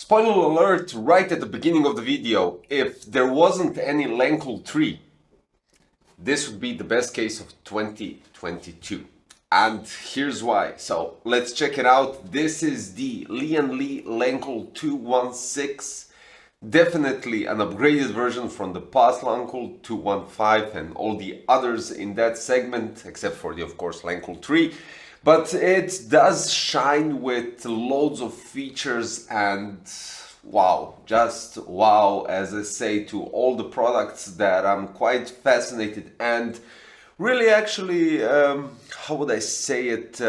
Spoiler alert right at the beginning of the video, if there wasn't any Lancool 3, this would be the best case of 2022. And here's why. So let's check it out. This is the Lian Li Lancool 216. Definitely an upgraded version from the past Lancool 215 and all the others in that segment, except for the, of course, Lancool 3. But it does shine with loads of features and wow, just wow, as I say to all the products that I'm quite fascinated and really actually, how would I say it,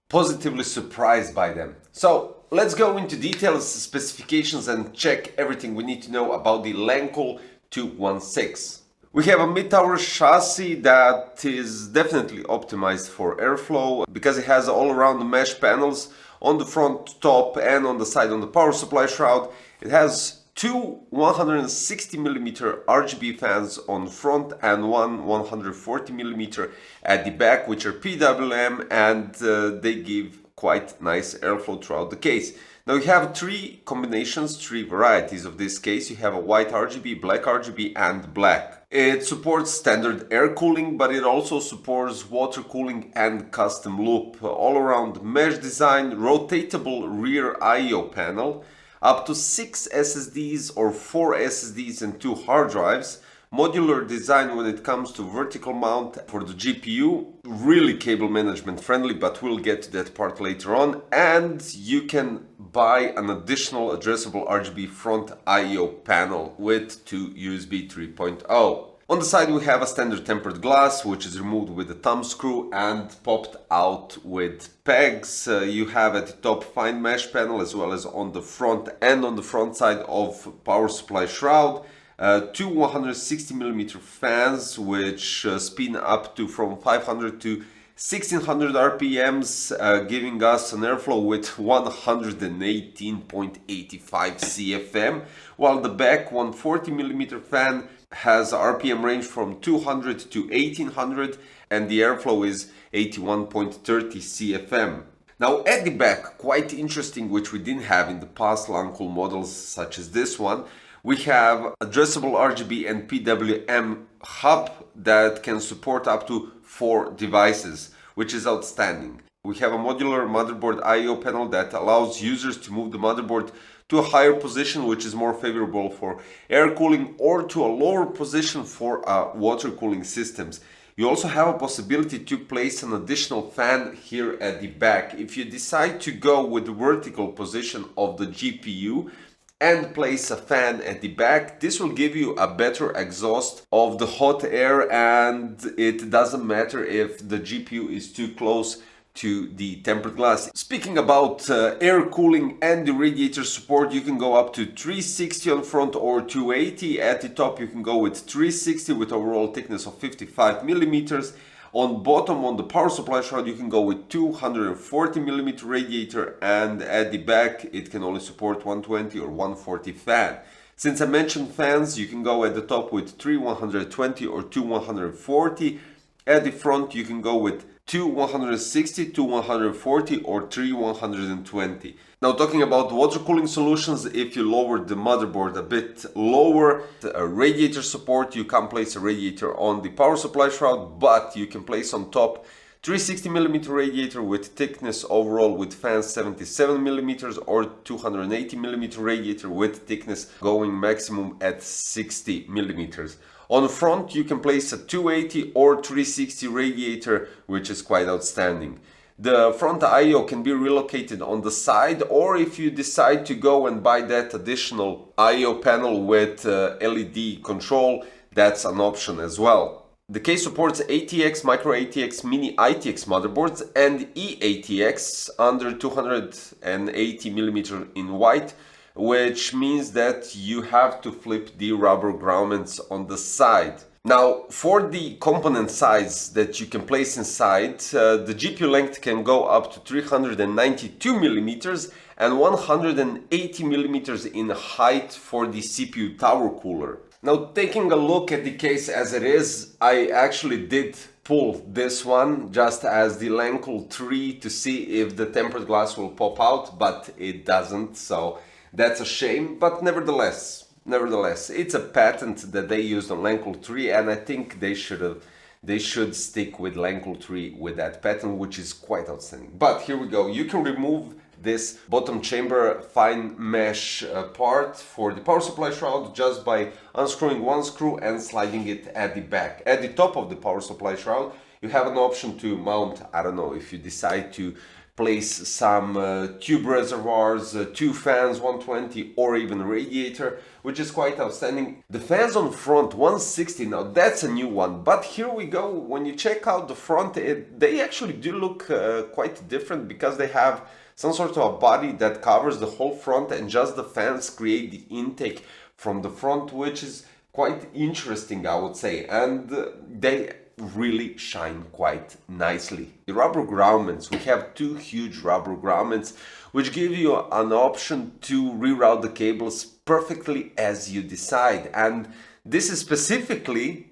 positively surprised by them. So let's go into details, specifications and check everything we need to know about the Lancool 216. We have a mid-tower chassis that is definitely optimized for airflow because it has all-around mesh panels on the front, top and on the side on the power supply shroud. It has two 160mm RGB fans on front and one 140mm at the back, which are PWM, and they give quite nice airflow throughout the case. Now you have three combinations, three varieties of this case. You have a white RGB, black RGB and black. It supports standard air cooling, but it also supports water cooling and custom loop. All-around mesh design, rotatable rear I/O panel, up to 6 SSDs or 4 SSDs and 2 hard drives. Modular design when it comes to vertical mount for the GPU, really cable management friendly, but we'll get to that part later on. And you can buy an additional addressable RGB front I/O panel with two USB 3.0. On the side we have a standard tempered glass, which is removed with a thumb screw and popped out with pegs. You have at the top fine mesh panel as well as on the front and on the front side of power supply shroud. Two 160mm fans which spin up to from 500 to 1600 RPMs, giving us an airflow with 118.85 CFM, while the back 140mm fan has RPM range from 200 to 1800 and the airflow is 81.30 CFM. Now at the back, quite interesting, which we didn't have in the past Lancool models such as this one, we have addressable RGB and PWM hub that can support up to 4 devices, which is outstanding. We have a modular motherboard I/O panel that allows users to move the motherboard to a higher position, which is more favorable for air cooling, or to a lower position for water cooling systems. You also have a possibility to place an additional fan here at the back. If you decide to go with the vertical position of the GPU and place a fan at the back, this will give you a better exhaust of the hot air, and it doesn't matter if the GPU is too close to the tempered glass. Speaking about air cooling and the radiator support, you can go up to 360 on front or 280. At the top you can go with 360 with overall thickness of 55mm. On bottom, on the power supply shroud, you can go with 240mm radiator, and at the back it can only support 120 or 140 fan. Since I mentioned fans, you can go at the top with 3 120 or 2 140. At the front you can go with 2 160, 2 140 or 3 120. Now talking about water cooling solutions, if you lower the motherboard a bit lower, radiator support, you can place a radiator on the power supply shroud, but you can place on top 360mm radiator with thickness overall with fans 77mm or 280mm radiator with thickness going maximum at 60mm. On the front you can place a 280 or 360 radiator, which is quite outstanding. The front I/O can be relocated on the side, or if you decide to go and buy that additional I/O panel with LED control, that's an option as well. The case supports ATX, micro ATX, mini ITX motherboards and eATX under 280mm in white, which means that you have to flip the rubber grommets on the side. Now, for the component size that you can place inside, the GPU length can go up to 392mm and 180mm in height for the CPU tower cooler. Now, taking a look at the case as it is, I actually did pull this one just as the Lancool 3 to see if the tempered glass will pop out, but it doesn't. So That's a shame, but nevertheless, it's a patent that they used on Lancool 3, and I think they should stick with Lancool 3 with that patent, which is quite outstanding. But here we go. You can remove this bottom chamber fine mesh part for the power supply shroud just by unscrewing one screw and sliding it at the back. At the top of the power supply shroud, you have an option to mount, I don't know, if you decide to place some tube reservoirs, 2 fans, 120, or even a radiator, which is quite outstanding. The fans on front, 160, now that's a new one, but here we go. When you check out the front, they actually do look quite different, because they have some sort of a body that covers the whole front, and just the fans create the intake from the front, which is quite interesting, I would say, and they really shine quite nicely. The rubber grommets, we have 2 huge rubber grommets which give you an option to reroute the cables perfectly as you decide, and this is specifically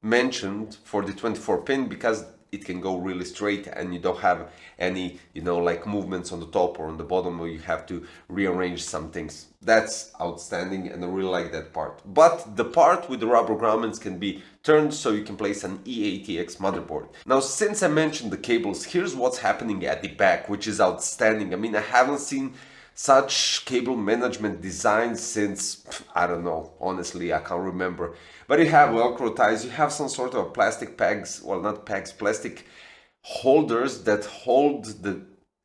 mentioned for the 24 pin because it can go really straight and you don't have any, like movements on the top or on the bottom where you have to rearrange some things. That's outstanding, and I really like that part. But the part with the rubber grommets can be turned so you can place an E80X motherboard. Now, since I mentioned the cables, here's what's happening at the back, which is outstanding. I mean, I haven't seen such cable management designs since, I don't know, honestly, I can't remember. But you have Velcro ties, you have some sort of plastic pegs, well, not pegs, plastic holders that hold the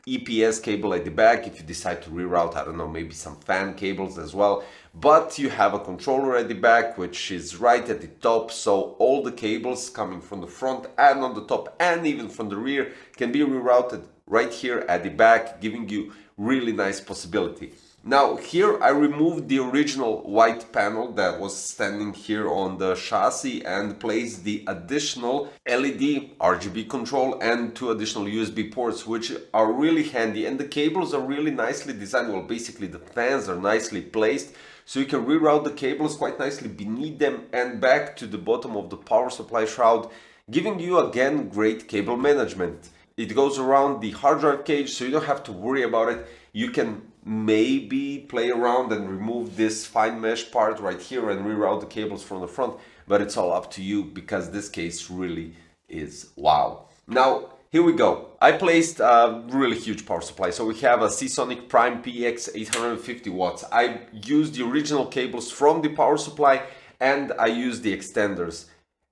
EPS cable at the back if you decide to reroute, I don't know, maybe some fan cables as well. But you have a controller at the back, which is right at the top, so all the cables coming from the front and on the top and even from the rear can be rerouted right here at the back, giving you really nice possibility. Now here I removed the original white panel that was standing here on the chassis and placed the additional LED RGB control and 2 additional USB ports, which are really handy, and the cables are really nicely designed. Well, basically the fans are nicely placed, so you can reroute the cables quite nicely beneath them and back to the bottom of the power supply shroud, giving you again great cable management. It goes around the hard drive cage, so you don't have to worry about it. You can maybe play around and remove this fine mesh part right here and reroute the cables from the front, but it's all up to you, because this case really is wow. Now here we go. I placed a really huge power supply. So we have a Seasonic Prime PX 850 watts. I used the original cables from the power supply and I used the extenders.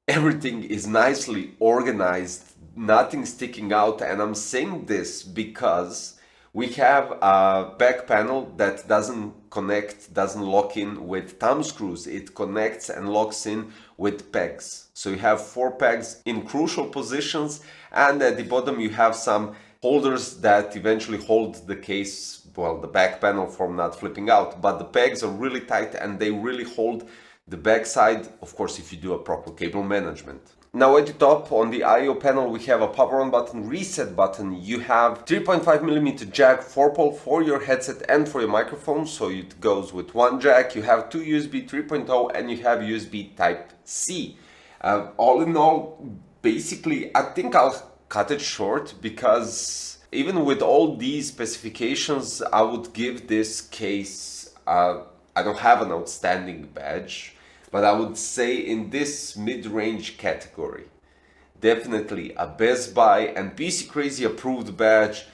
Everything is nicely organized, nothing sticking out, and I'm saying this because we have a back panel that doesn't lock in with thumb screws. It connects and locks in with pegs. So you have 4 pegs in crucial positions, and at the bottom you have some holders that eventually hold the case, well, the back panel, from not flipping out. But the pegs are really tight and they really hold the back side, of course, if you do a proper cable management. Now at the top on the I/O panel we have a power on button, reset button. You have 3.5mm jack 4-pole for your headset and for your microphone, so it goes with 1 jack. You have 2 USB 3.0 and you have USB type C. All in all, basically I think I'll cut it short, because even with all these specifications I would give this case, I don't have an outstanding badge, but I would say in this mid-range category, definitely a Best Buy and PC Crazy approved badge,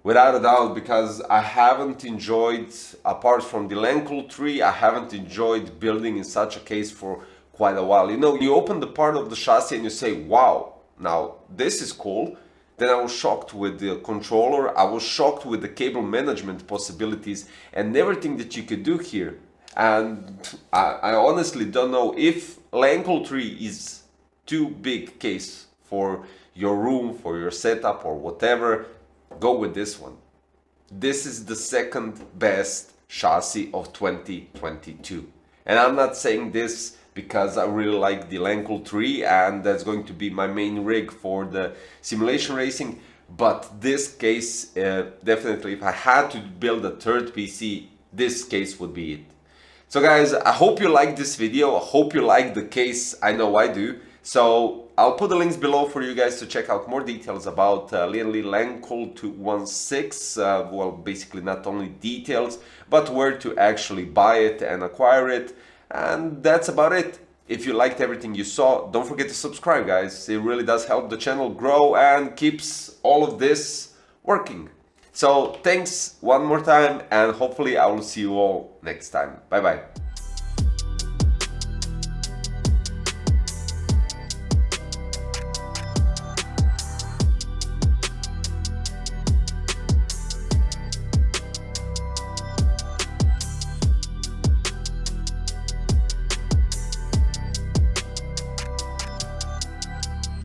without a doubt, because I haven't enjoyed, apart from the Lancool 3, I haven't enjoyed building in such a case for quite a while. You open the part of the chassis and you say, wow, now this is cool. Then I was shocked with the controller, I was shocked with the cable management possibilities and everything that you could do here. And I honestly don't know if Lancool 3 is too big case for your room, for your setup or whatever. Go with this one. This is the second best chassis of 2022. And I'm not saying this because I really like the Lancool 3 and that's going to be my main rig for the simulation racing. But this case, definitely, if I had to build a third PC, this case would be it. So guys, I hope you liked this video, I hope you liked the case, I know I do. So I'll put the links below for you guys to check out more details about Lian Li Lancool 216. Well, basically not only details, but where to actually buy it and acquire it. And that's about it. If you liked everything you saw, don't forget to subscribe, guys. It really does help the channel grow and keeps all of this working. So thanks one more time, and hopefully I will see you all next time. Bye bye.